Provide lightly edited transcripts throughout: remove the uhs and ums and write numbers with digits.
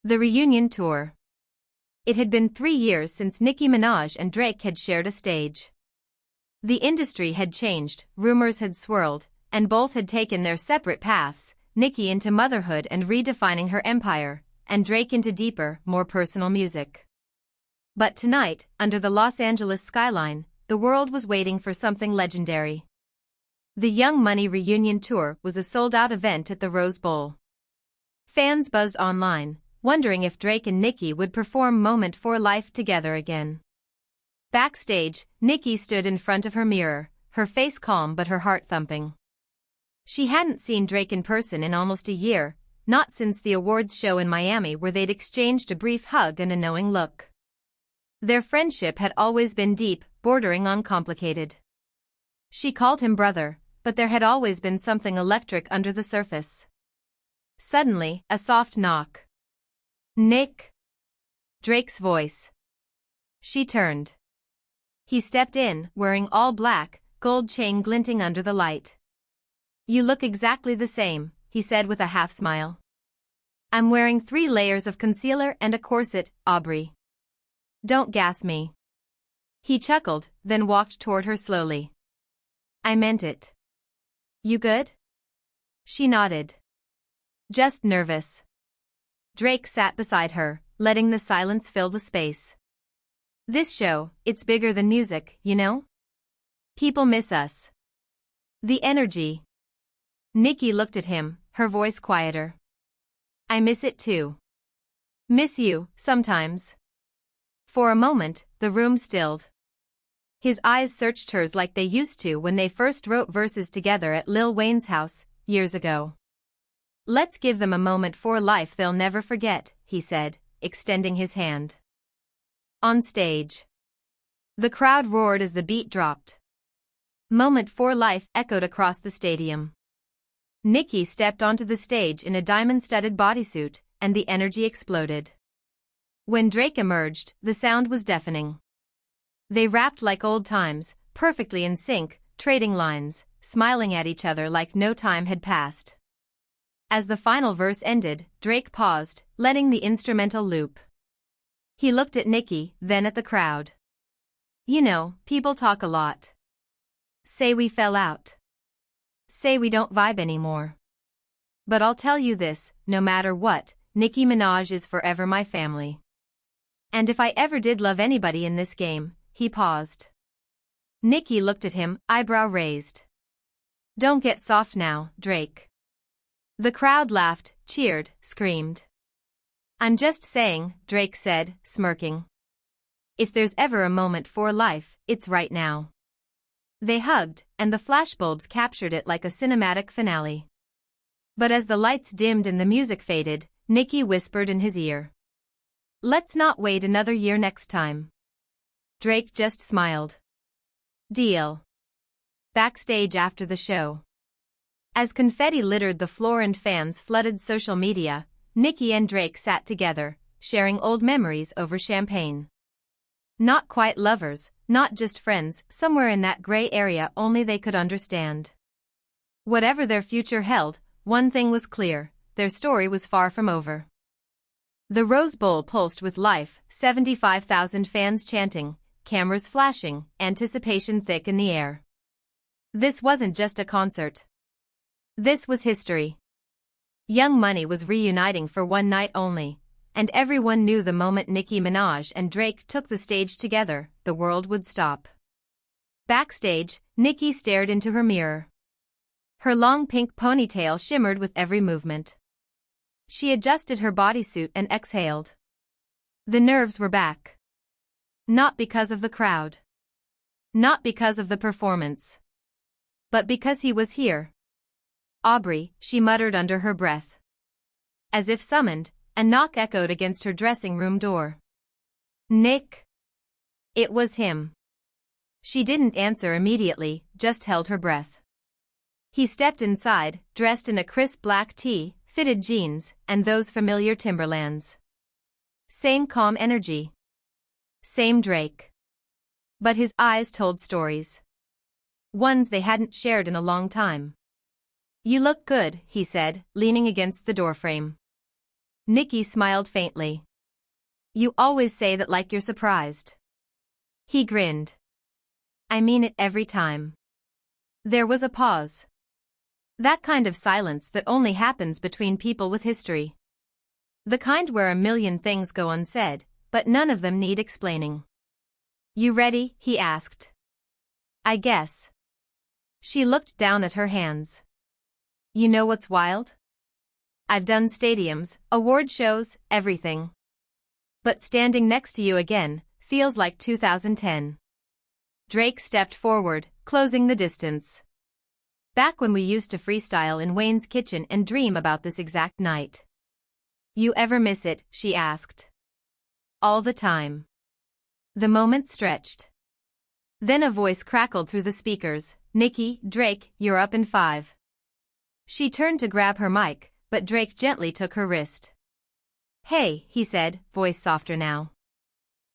The reunion tour. It had been 3 years since Nicki Minaj and Drake had shared a stage. The industry had changed, rumors had swirled, and both had taken their separate paths, Nicki into motherhood and redefining her empire, and Drake into deeper, more personal music. But tonight, under the Los Angeles skyline, the world was waiting for something legendary. The Young Money reunion tour was a sold-out event at the Rose Bowl. Fans buzzed online, wondering if Drake and Nicki would perform Moment for Life together again. Backstage, Nicki stood in front of her mirror, her face calm but her heart thumping. She hadn't seen Drake in person in almost a year, not since the awards show in Miami where they'd exchanged a brief hug and a knowing look. Their friendship had always been deep, bordering on complicated. She called him brother, but there had always been something electric under the surface. Suddenly, a soft knock. "Nick?" Drake's voice. She turned. He stepped in, wearing all black, gold chain glinting under the light. "You look exactly the same," he said with a half-smile. "I'm wearing 3 layers of concealer and a corset, Aubrey. Don't gas me." He chuckled, then walked toward her slowly. "I meant it. You good?" She nodded. "Just nervous." Drake sat beside her, letting the silence fill the space. "This show, it's bigger than music, you know? People miss us. The energy." Nicki looked at him, her voice quieter. "I miss it too. Miss you, sometimes." For a moment, the room stilled. His eyes searched hers like they used to when they first wrote verses together at Lil Wayne's house, years ago. "Let's give them a moment for life they'll never forget," he said, extending his hand. On stage. The crowd roared as the beat dropped. "Moment for Life" echoed across the stadium. Nicki stepped onto the stage in a diamond-studded bodysuit, and the energy exploded. When Drake emerged, the sound was deafening. They rapped like old times, perfectly in sync, trading lines, smiling at each other like no time had passed. As the final verse ended, Drake paused, letting the instrumental loop. He looked at Nicki, then at the crowd. "You know, people talk a lot. Say we fell out. Say we don't vibe anymore. But I'll tell you this, no matter what, Nicki Minaj is forever my family. And if I ever did love anybody in this game," he paused. Nicki looked at him, eyebrow raised. "Don't get soft now, Drake." The crowd laughed, cheered, screamed. "I'm just saying," Drake said, smirking. "If there's ever a moment for life, it's right now." They hugged, and the flashbulbs captured it like a cinematic finale. But as the lights dimmed and the music faded, Nicki whispered in his ear. "Let's not wait another year next time." Drake just smiled. Deal. Backstage after the show. As confetti littered the floor and fans flooded social media, Nicki and Drake sat together, sharing old memories over champagne. Not quite lovers, not just friends, somewhere in that gray area only they could understand. Whatever their future held, one thing was clear, their story was far from over. The Rose Bowl pulsed with life, 75,000 fans chanting, cameras flashing, anticipation thick in the air. This wasn't just a concert. This was history. Young Money was reuniting for one night only, and everyone knew the moment Nicki Minaj and Drake took the stage together, the world would stop. Backstage, Nicki stared into her mirror. Her long pink ponytail shimmered with every movement. She adjusted her bodysuit and exhaled. The nerves were back. Not because of the crowd. Not because of the performance. But because he was here. "Aubrey," she muttered under her breath. As if summoned, a knock echoed against her dressing room door. "Nick?" It was him. She didn't answer immediately, just held her breath. He stepped inside, dressed in a crisp black tee, fitted jeans, and those familiar Timberlands. Same calm energy. Same Drake. But his eyes told stories. Ones they hadn't shared in a long time. "You look good," he said, leaning against the doorframe. Nicki smiled faintly. You always say that like you're surprised. He grinned. I mean it every time. There was a pause. That kind of silence that only happens between people with history. The kind where a million things go unsaid, but none of them need explaining. You ready? He asked. I guess. She looked down at her hands. You know what's wild? I've done stadiums, award shows, everything. But standing next to you again feels like 2010. Drake stepped forward, closing the distance. Back when we used to freestyle in Wayne's kitchen and dream about this exact night. You ever miss it? She asked. All the time. The moment stretched. Then a voice crackled through the speakers. Nicki, Drake, you're up in 5. She turned to grab her mic, but Drake gently took her wrist. Hey, he said, voice softer now.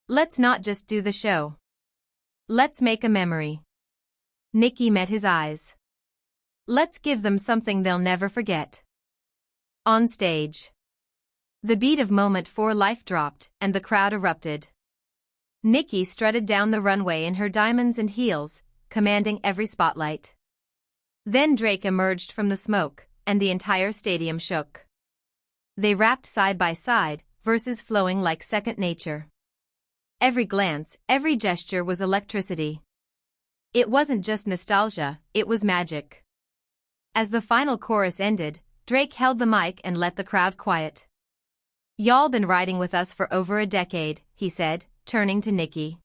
Let's not just do the show. Let's make a memory. Nicki met his eyes. Let's give them something they'll never forget. On stage. The beat of Moment for Life dropped, and the crowd erupted. Nicki strutted down the runway in her diamonds and heels, commanding every spotlight. Then Drake emerged from the smoke, and the entire stadium shook. They rapped side by side, verses flowing like second nature. Every glance, every gesture was electricity. It wasn't just nostalgia, it was magic. As the final chorus ended, Drake held the mic and let the crowd quiet. Y'all been riding with us for over a decade, he said, turning to Nicki.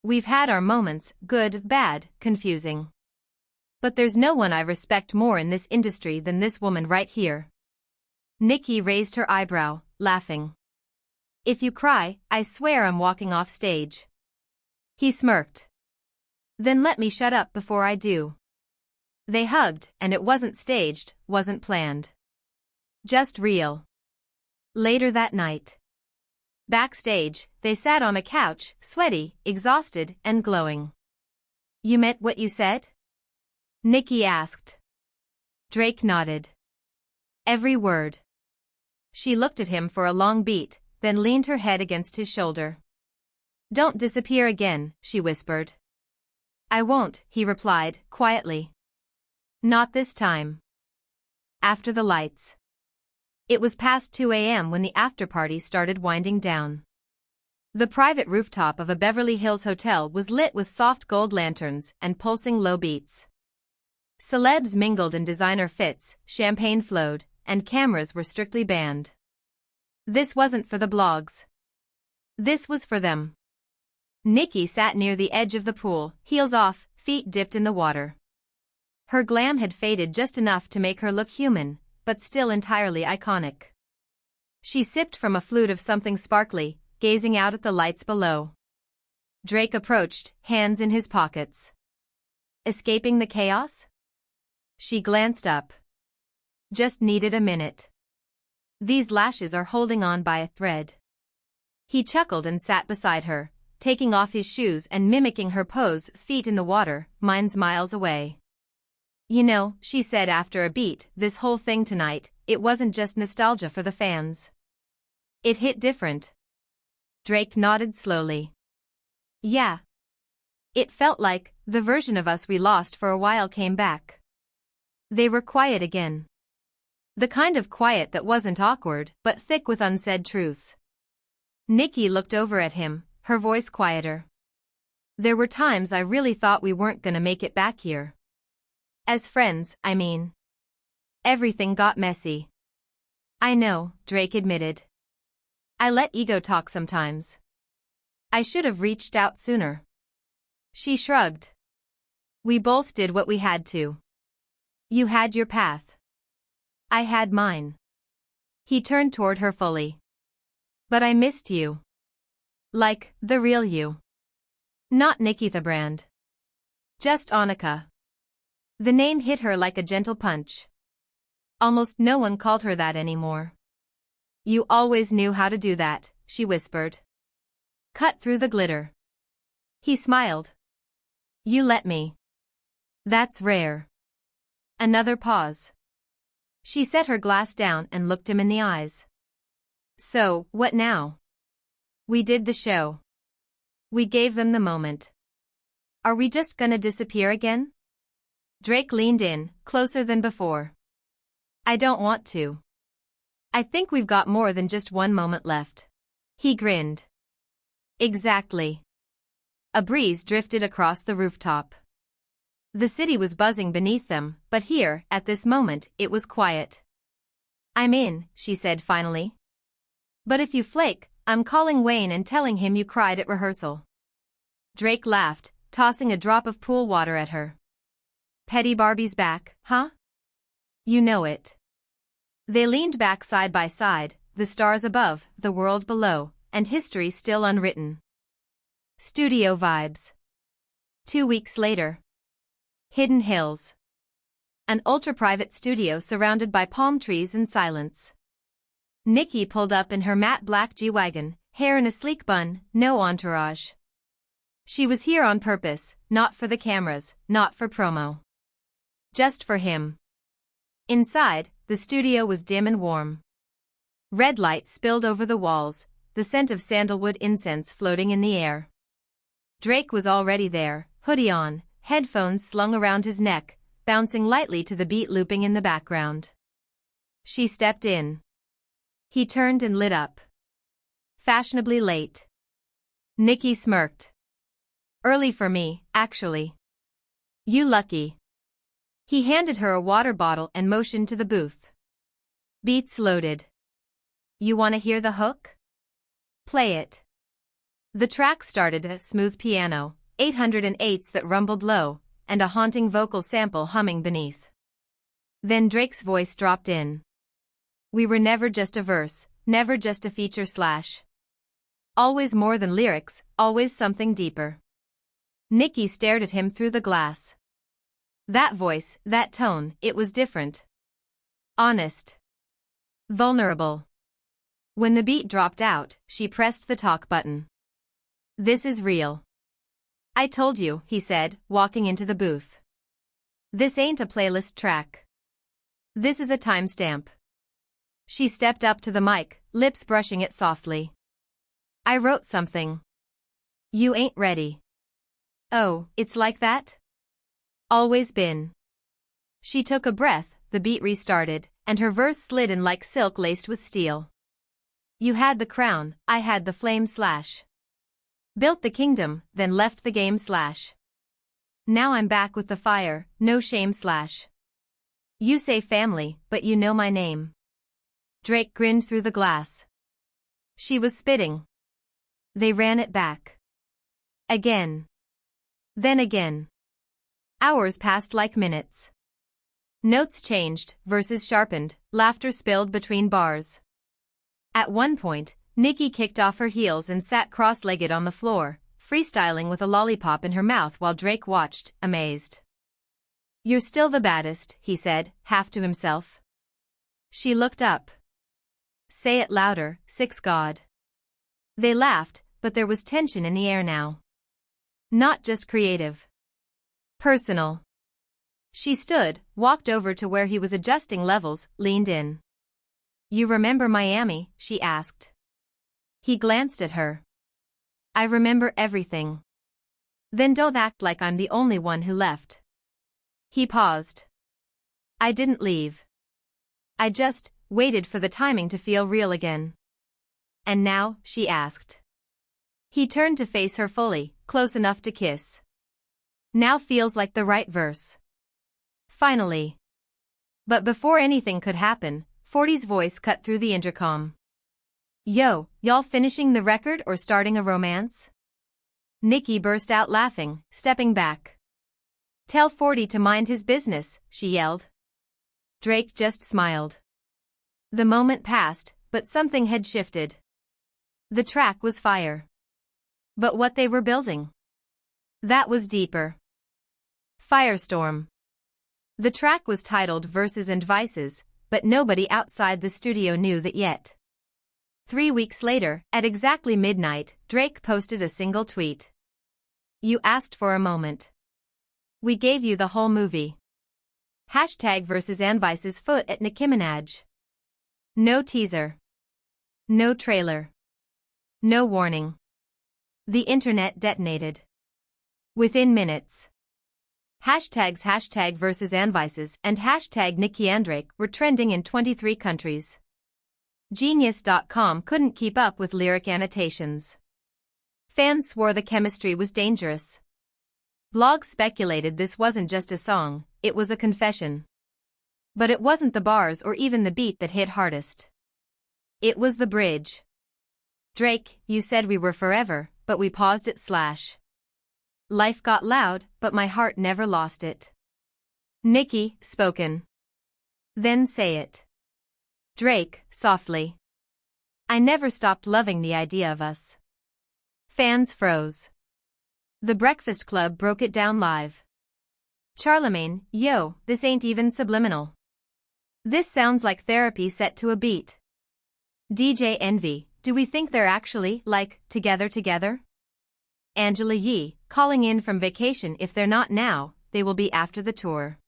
We've had our moments, good, bad, confusing. But there's no one I respect more in this industry than this woman right here. Nicki raised her eyebrow, laughing. If you cry, I swear I'm walking off stage. He smirked. Then let me shut up before I do. They hugged, and it wasn't staged, wasn't planned. Just real. Later that night. Backstage, they sat on a couch, sweaty, exhausted, and glowing. You meant what you said? Nicki asked. Drake nodded. Every word. She looked at him for a long beat, then leaned her head against his shoulder. Don't disappear again, she whispered. I won't, he replied, quietly. Not this time. After the lights. It was past 2 a.m. when the after-party started winding down. The private rooftop of a Beverly Hills hotel was lit with soft gold lanterns and pulsing low beats. Celebs mingled in designer fits, champagne flowed, and cameras were strictly banned. This wasn't for the blogs. This was for them. Nicki sat near the edge of the pool, heels off, feet dipped in the water. Her glam had faded just enough to make her look human, but still entirely iconic. She sipped from a flute of something sparkly, gazing out at the lights below. Drake approached, hands in his pockets. Escaping the chaos? She glanced up. Just needed a minute. These lashes are holding on by a thread. He chuckled and sat beside her, taking off his shoes and mimicking her pose, feet in the water, mine's miles away. You know, she said after a beat, this whole thing tonight, it wasn't just nostalgia for the fans. It hit different. Drake nodded slowly. Yeah. It felt like, the version of us we lost for a while came back. They were quiet again. The kind of quiet that wasn't awkward, but thick with unsaid truths. Nicki looked over at him, her voice quieter. There were times I really thought we weren't gonna make it back here. As friends, I mean. Everything got messy. I know, Drake admitted. I let ego talk sometimes. I should have reached out sooner. She shrugged. We both did what we had to. You had your path. I had mine. He turned toward her fully. But I missed you. Like, the real you. Not Nicki the brand. Just Annika. The name hit her like a gentle punch. Almost no one called her that anymore. You always knew how to do that, she whispered. Cut through the glitter. He smiled. You let me. That's rare. Another pause. She set her glass down and looked him in the eyes. So, what now? We did the show. We gave them the moment. Are we just gonna disappear again? Drake leaned in, closer than before. I don't want to. I think we've got more than just one moment left. He grinned. Exactly. A breeze drifted across the rooftop. The city was buzzing beneath them, but here, at this moment, it was quiet. I'm in, she said finally. But if you flake, I'm calling Wayne and telling him you cried at rehearsal. Drake laughed, tossing a drop of pool water at her. Petty Barbie's back, huh? You know it. They leaned back side by side, the stars above, the world below, and history still unwritten. Studio vibes. 2 weeks later. Hidden Hills. An ultra-private studio surrounded by palm trees and silence. Nicki pulled up in her matte black G-Wagon, hair in a sleek bun, no entourage. She was here on purpose, not for the cameras, not for promo. Just for him. Inside, the studio was dim and warm. Red light spilled over the walls, the scent of sandalwood incense floating in the air. Drake was already there, hoodie on, headphones slung around his neck, bouncing lightly to the beat looping in the background. She stepped in. He turned and lit up. Fashionably late. Nicki smirked. Early for me, actually. You lucky. He handed her a water bottle and motioned to the booth. Beats loaded. You wanna hear the hook? Play it. The track started a smooth piano, 808s that rumbled low, and a haunting vocal sample humming beneath. Then Drake's voice dropped in. We were never just a verse, never just a feature slash. Always more than lyrics, always something deeper. Nicki stared at him through the glass. That voice, that tone, it was different. Honest. Vulnerable. When the beat dropped out, she pressed the talk button. This is real. I told you, he said, walking into the booth. This ain't a playlist track. This is a timestamp. She stepped up to the mic, lips brushing it softly. I wrote something. You ain't ready. Oh, it's like that? Always been. She took a breath, the beat restarted, and her verse slid in like silk laced with steel. You had the crown, I had the flame slash. Built the kingdom, then left the game slash. Now I'm back with the fire, no shame slash. You say family, but you know my name. Drake grinned through the glass. She was spitting. They ran it back. Again. Then again. Hours passed like minutes. Notes changed, verses sharpened, laughter spilled between bars. At one point, Nicki kicked off her heels and sat cross-legged on the floor, freestyling with a lollipop in her mouth while Drake watched, amazed. You're still the baddest, he said, half to himself. She looked up. Say it louder, six God. They laughed, but there was tension in the air now. Not just creative. Personal. She stood, walked over to where he was adjusting levels, leaned in. You remember Miami? She asked. He glanced at her. I remember everything. Then don't act like I'm the only one who left. He paused. I didn't leave. I just waited for the timing to feel real again. And now, she asked. He turned to face her fully, close enough to kiss. Now feels like the right verse. Finally. But before anything could happen, 40's voice cut through the intercom. Yo, y'all finishing the record or starting a romance? Nicki burst out laughing, stepping back. Tell 40 to mind his business, she yelled. Drake just smiled. The moment passed, but something had shifted. The track was fire. But what they were building? That was deeper. Firestorm. The track was titled Verses and Vices, but nobody outside the studio knew that yet. 3 weeks later, at exactly midnight, Drake posted a single tweet. You asked for a moment. We gave you the whole movie. #Verses and Vices foot at Nicki Minaj. No teaser. No trailer. No warning. The internet detonated. Within minutes. Hashtags hashtag versus Anvices and hashtag Nicki and Drake were trending in 23 countries. Genius.com couldn't keep up with lyric annotations. Fans swore the chemistry was dangerous. Blogs speculated this wasn't just a song, it was a confession. But it wasn't the bars or even the beat that hit hardest. It was the bridge. Drake, you said we were forever, but we paused it / Life got loud, but my heart never lost it. Nicki, spoken. Then say it. Drake, softly. I never stopped loving the idea of us. Fans froze. The Breakfast Club broke it down live. Charlemagne, yo, this ain't even subliminal. This sounds like therapy set to a beat. DJ Envy, do we think they're actually, like, together? Angela Yee, calling in from vacation. If they're not now, they will be after the tour.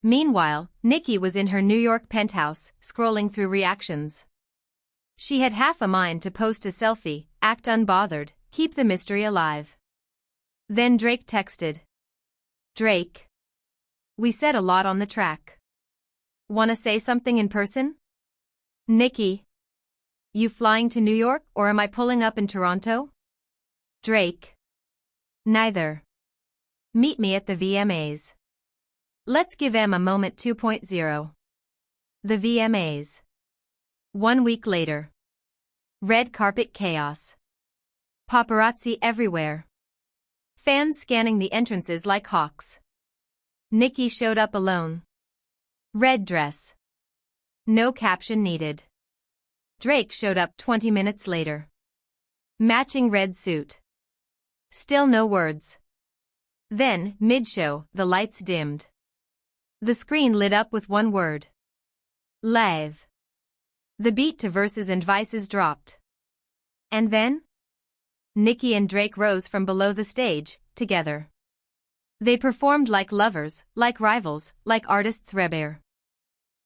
Meanwhile, Nicki was in her New York penthouse, scrolling through reactions. She had half a mind to post a selfie, act unbothered, keep the mystery alive. Then Drake texted. Drake. We said a lot on the track. Wanna say something in person? Nicki. You flying to New York or am I pulling up in Toronto? Drake. Neither. Meet me at the VMAs. Let's give them a moment 2.0. The VMAs. 1 week later. Red carpet chaos. Paparazzi everywhere. Fans scanning the entrances like hawks. Nicki showed up alone. Red dress. No caption needed. Drake showed up 20 minutes later. Matching red suit. Still no words. Then, mid-show, the lights dimmed. The screen lit up with one word. Live. The beat to Verses and Vices dropped. And then? Nicki and Drake rose from below the stage, together. They performed like lovers, like rivals, like artists rebere.